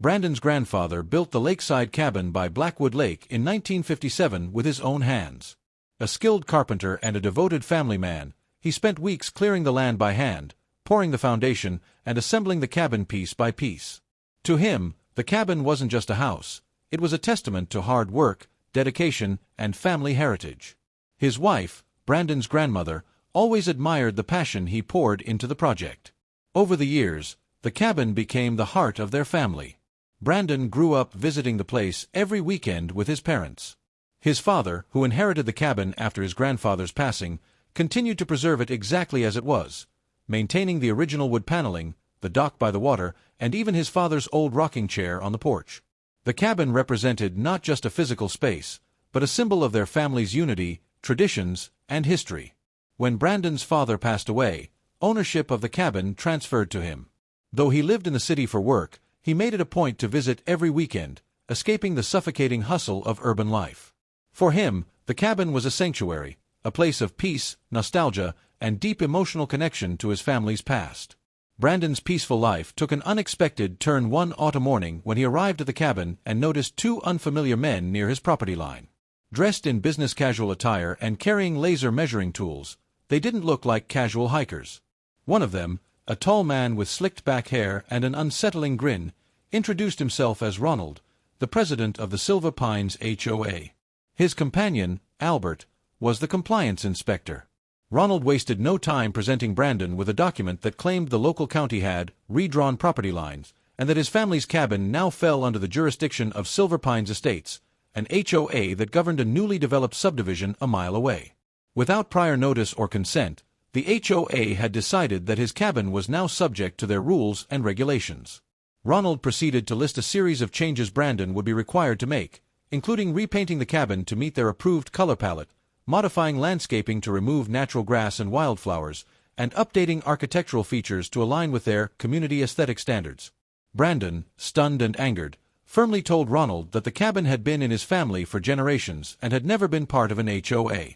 Brandon's grandfather built the lakeside cabin by Blackwood Lake in 1957 with his own hands. A skilled carpenter and a devoted family man, he spent weeks clearing the land by hand, pouring the foundation, and assembling the cabin piece by piece. To him, the cabin wasn't just a house. It was a testament to hard work, dedication, and family heritage. His wife, Brandon's grandmother, always admired the passion he poured into the project. Over the years, the cabin became the heart of their family. Brandon grew up visiting the place every weekend with his parents. His father, who inherited the cabin after his grandfather's passing, continued to preserve it exactly as it was, maintaining the original wood paneling, the dock by the water, and even his father's old rocking chair on the porch. The cabin represented not just a physical space, but a symbol of their family's unity, traditions, and history. When Brandon's father passed away, ownership of the cabin transferred to him. Though he lived in the city for work, he made it a point to visit every weekend, escaping the suffocating hustle of urban life. For him, the cabin was a sanctuary, a place of peace, nostalgia, and deep emotional connection to his family's past. Brandon's peaceful life took an unexpected turn one autumn morning when he arrived at the cabin and noticed two unfamiliar men near his property line. Dressed in business casual attire and carrying laser measuring tools, they didn't look like casual hikers. One of them, a tall man with slicked back hair and an unsettling grin, introduced himself as Ronald, the president of the Silver Pines HOA. His companion, Albert, was the compliance inspector. Ronald wasted no time presenting Brandon with a document that claimed the local county had redrawn property lines, and that his family's cabin now fell under the jurisdiction of Silver Pines Estates, an HOA that governed a newly developed subdivision a mile away. Without prior notice or consent, the HOA had decided that his cabin was now subject to their rules and regulations. Ronald proceeded to list a series of changes Brandon would be required to make, including repainting the cabin to meet their approved color palette, modifying landscaping to remove natural grass and wildflowers, and updating architectural features to align with their community aesthetic standards. Brandon, stunned and angered, firmly told Ronald that the cabin had been in his family for generations and had never been part of an HOA.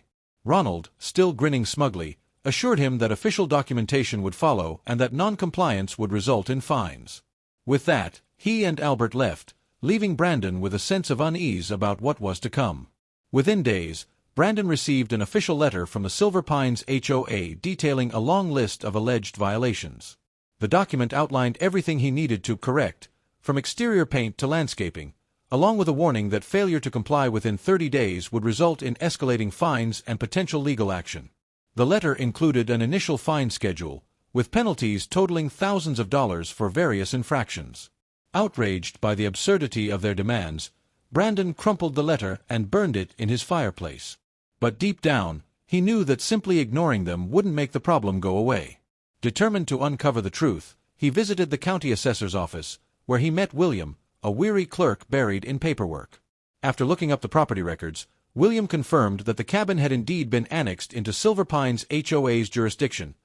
Ronald, still grinning smugly, assured him that official documentation would follow and that non-compliance would result in fines. With that, he and Albert left, leaving Brandon with a sense of unease about what was to come. Within days, Brandon received an official letter from the Silver Pines HOA detailing a long list of alleged violations. The document outlined everything he needed to correct, from exterior paint to landscaping, along with a warning that failure to comply within 30 days would result in escalating fines and potential legal action. The letter included an initial fine schedule, with penalties totaling thousands of dollars for various infractions. Outraged by the absurdity of their demands, Brandon crumpled the letter and burned it in his fireplace. But deep down, he knew that simply ignoring them wouldn't make the problem go away. Determined to uncover the truth, he visited the county assessor's office, where he met William, a weary clerk buried in paperwork. After looking up the property records, William confirmed that the cabin had indeed been annexed into Silver Pines HOA's jurisdiction,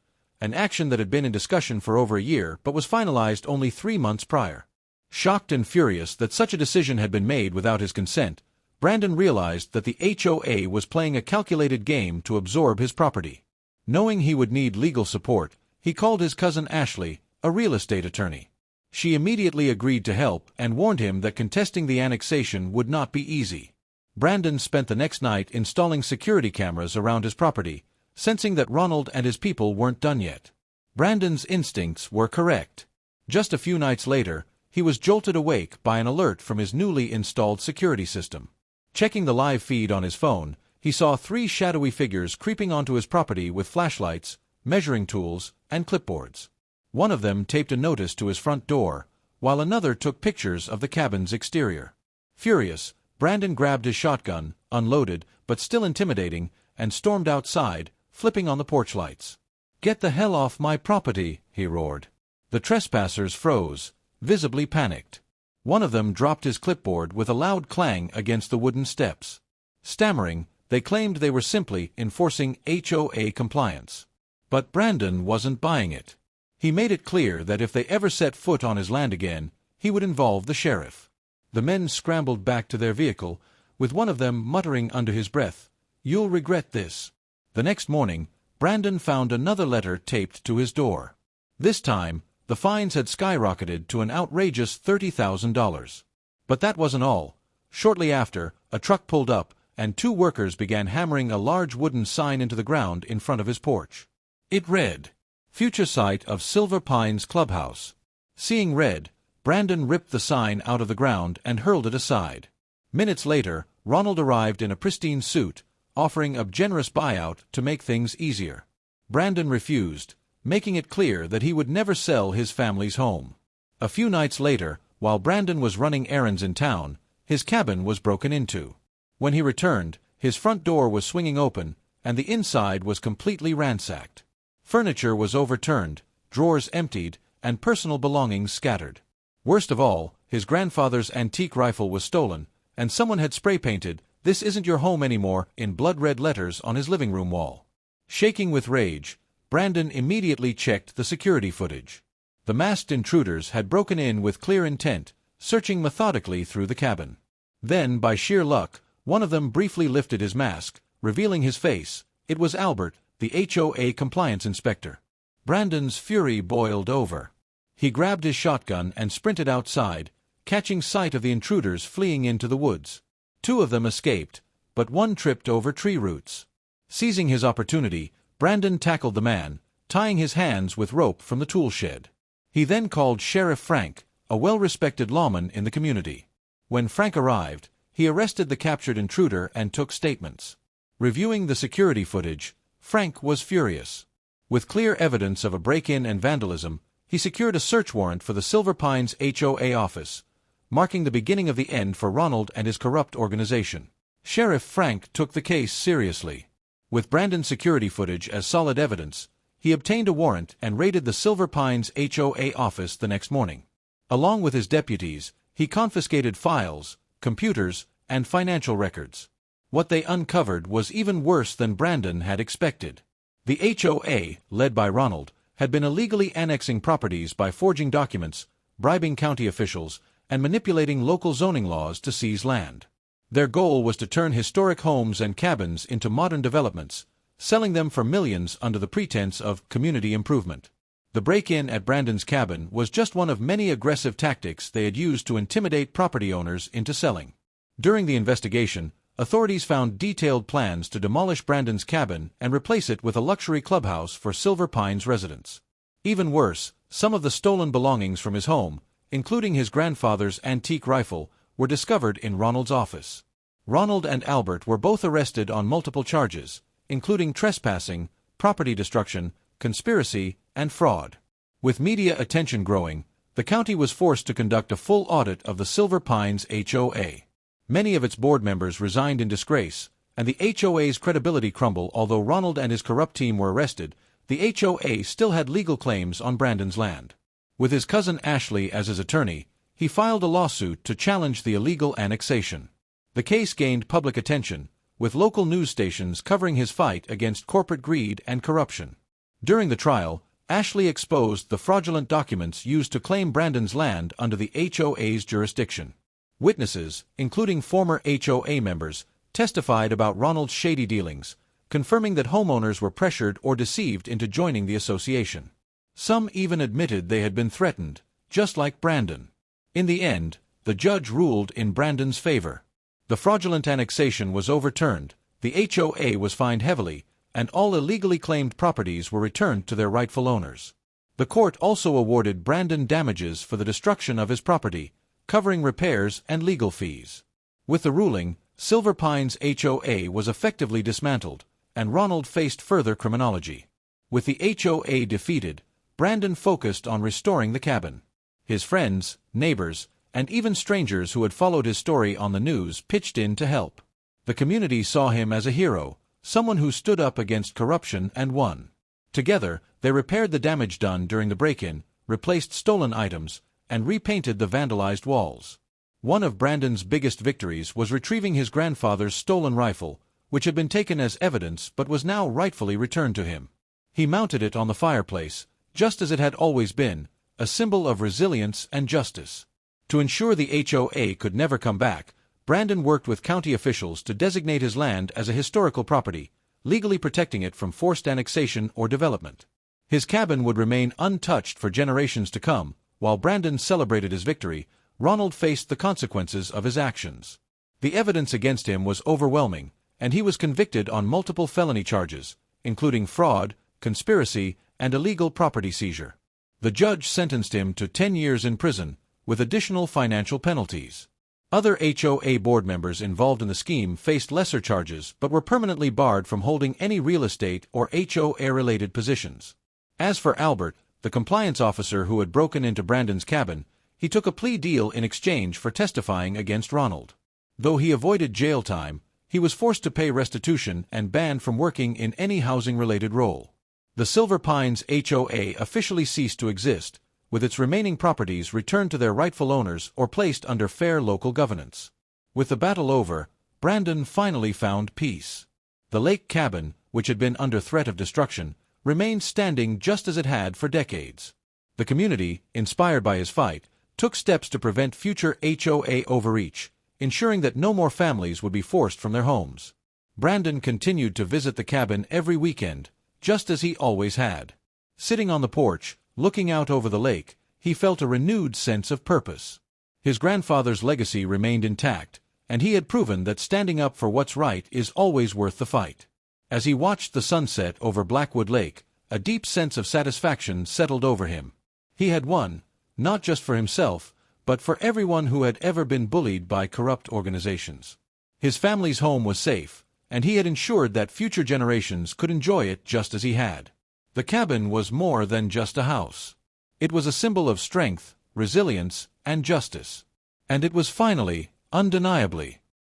an action that had been in discussion for over a year but was finalized only 3 months prior. Shocked and furious that such a decision had been made without his consent, Brandon realized that the HOA was playing a calculated game to absorb his property. Knowing he would need legal support, he called his cousin Ashley, a real estate attorney. She immediately agreed to help and warned him that contesting the annexation would not be easy. Brandon spent the next night installing security cameras around his property, sensing that Ronald and his people weren't done yet. Brandon's instincts were correct. Just a few nights later, he was jolted awake by an alert from his newly installed security system. Checking the live feed on his phone, he saw 3 shadowy figures creeping onto his property with flashlights, measuring tools, and clipboards. One of them taped a notice to his front door, while another took pictures of the cabin's exterior. Furious, Brandon grabbed his shotgun, unloaded, but still intimidating, and stormed outside, flipping on the porch lights. "Get the hell off my property," he roared. The trespassers froze, visibly panicked. One of them dropped his clipboard with a loud clang against the wooden steps. Stammering, they claimed they were simply enforcing HOA compliance. But Brandon wasn't buying it. He made it clear that if they ever set foot on his land again, he would involve the sheriff. The men scrambled back to their vehicle, with one of them muttering under his breath, "You'll regret this." The next morning, Brandon found another letter taped to his door. This time, the The fines had skyrocketed to an outrageous $30,000. But that wasn't all. Shortly after, a truck pulled up, and 2 workers began hammering a large wooden sign into the ground in front of his porch. It read, "Future site of Silver Pines Clubhouse." Seeing red, Brandon ripped the sign out of the ground and hurled it aside. Minutes later, Ronald arrived in a pristine suit, offering a generous buyout to make things easier. Brandon refused, making it clear that he would never sell his family's home. A few nights later, while Brandon was running errands in town, his cabin was broken into. When he returned, his front door was swinging open, and the inside was completely ransacked. Furniture was overturned, drawers emptied, and personal belongings scattered. Worst of all, his grandfather's antique rifle was stolen, and someone had spray-painted, "This isn't your home anymore," in blood-red letters on his living room wall. Shaking with rage, Brandon immediately checked the security footage. The masked intruders had broken in with clear intent, searching methodically through the cabin. Then, by sheer luck, one of them briefly lifted his mask, revealing his face. It was Albert, the HOA compliance inspector. Brandon's fury boiled over. He grabbed his shotgun and sprinted outside, catching sight of the intruders fleeing into the woods. 2 of them escaped, but one tripped over tree roots. Seizing his opportunity, Brandon tackled the man, tying his hands with rope from the tool shed. He then called Sheriff Frank, a well-respected lawman in the community. When Frank arrived, he arrested the captured intruder and took statements. Reviewing the security footage, Frank was furious. With clear evidence of a break-in and vandalism, he secured a search warrant for the Silver Pines HOA office, marking the beginning of the end for Ronald and his corrupt organization. Sheriff Frank took the case seriously. With Brandon's security footage as solid evidence, he obtained a warrant and raided the Silver Pines HOA office the next morning. Along with his deputies, he confiscated files, computers, and financial records. What they uncovered was even worse than Brandon had expected. The HOA, led by Ronald, had been illegally annexing properties by forging documents, bribing county officials, and manipulating local zoning laws to seize land. Their goal was to turn historic homes and cabins into modern developments, selling them for millions under the pretense of community improvement. The break-in at Brandon's cabin was just one of many aggressive tactics they had used to intimidate property owners into selling. During the investigation, authorities found detailed plans to demolish Brandon's cabin and replace it with a luxury clubhouse for Silver Pines residents. Even worse, some of the stolen belongings from his home, including his grandfather's antique rifle, were discovered in Ronald's office. Ronald and Albert were both arrested on multiple charges, including trespassing, property destruction, conspiracy, and fraud. With media attention growing, the county was forced to conduct a full audit of the Silver Pines HOA. Many of its board members resigned in disgrace, and the HOA's credibility crumbled. Although Ronald and his corrupt team were arrested, the HOA still had legal claims on Brandon's land. With his cousin Ashley as his attorney, he filed a lawsuit to challenge the illegal annexation. The case gained public attention, with local news stations covering his fight against corporate greed and corruption. During the trial, Ashley exposed the fraudulent documents used to claim Brandon's land under the HOA's jurisdiction. Witnesses, including former HOA members, testified about Ronald's shady dealings, confirming that homeowners were pressured or deceived into joining the association. Some even admitted they had been threatened, just like Brandon. In the end, the judge ruled in Brandon's favor. The fraudulent annexation was overturned, the HOA was fined heavily, and all illegally claimed properties were returned to their rightful owners. The court also awarded Brandon damages for the destruction of his property, covering repairs and legal fees. With the ruling, Silver Pines HOA was effectively dismantled, and Ronald faced further criminology. With the HOA defeated, Brandon focused on restoring the cabin. His friends, neighbors, and even strangers who had followed his story on the news pitched in to help. The community saw him as a hero, someone who stood up against corruption and won. Together, they repaired the damage done during the break-in, replaced stolen items, and repainted the vandalized walls. One of Brandon's biggest victories was retrieving his grandfather's stolen rifle, which had been taken as evidence but was now rightfully returned to him. He mounted it on the fireplace, just as it had always been, a symbol of resilience and justice. To ensure the HOA could never come back, Brandon worked with county officials to designate his land as a historical property, legally protecting it from forced annexation or development. His cabin would remain untouched for generations to come. While Brandon celebrated his victory, Ronald faced the consequences of his actions. The evidence against him was overwhelming, and he was convicted on multiple felony charges, including fraud, conspiracy, and illegal property seizure. The judge sentenced him to 10 years in prison, with additional financial penalties. Other HOA board members involved in the scheme faced lesser charges but were permanently barred from holding any real estate or HOA-related positions. As for Albert, the compliance officer who had broken into Brandon's cabin, he took a plea deal in exchange for testifying against Ronald. Though he avoided jail time, he was forced to pay restitution and banned from working in any housing-related role. The Silver Pines HOA officially ceased to exist, with its remaining properties returned to their rightful owners or placed under fair local governance. With the battle over, Brandon finally found peace. The lake cabin, which had been under threat of destruction, remained standing just as it had for decades. The community, inspired by his fight, took steps to prevent future HOA overreach, ensuring that no more families would be forced from their homes. Brandon continued to visit the cabin every weekend, just as he always had. Sitting on the porch, looking out over the lake, he felt a renewed sense of purpose. His grandfather's legacy remained intact, and he had proven that standing up for what's right is always worth the fight. As he watched the sunset over Blackwood Lake, a deep sense of satisfaction settled over him. He had won, not just for himself, but for everyone who had ever been bullied by corrupt organizations. His family's home was safe, and he had ensured that future generations could enjoy it just as he had. The cabin was more than just a house. It was a symbol of strength, resilience, and justice. And it was finally, undeniably,